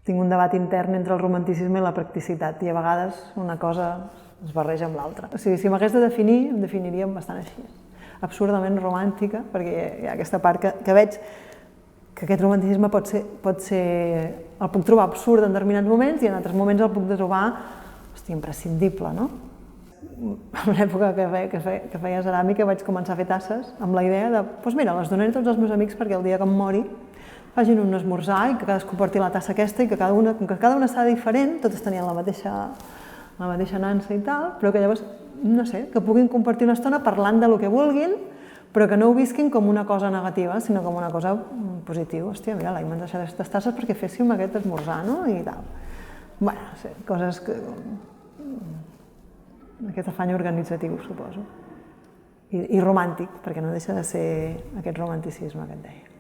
tinc un debat intern entre el romanticisme i la practicitat, i a vegades una cosa es barreja amb l'altra. O sigui, si m'hagués de definir, em definiria bastant així. Absurdament romàntica, perquè hi ha aquesta part que veig que aquest romanticisme pot ser... el puc trobar absurd en determinats moments i en altres moments el puc trobar imprescindible, no? En l'època que feia ceràmica vaig començar a fer tasses amb la idea de, doncs mira, les donaré a tots els meus amics perquè el dia que em mori facin un esmorzar i que cadascú porti la tassa aquesta i que cada una està diferent, totes tenien la mateixa nansa i tal, però que llavors, no sé, que puguin compartir una estona parlant del que vulguin, però que no ho visquin com una cosa negativa, sinó com una cosa positiva. Hòstia, mira, l'any m'han deixat aquestes tasses perquè féssim aquest esmorzar, no? I tal. Bé, no sé, coses que... aquest afany organitzatiu, suposo. I romàntic, perquè no deixa de ser aquest romanticisme que et deia.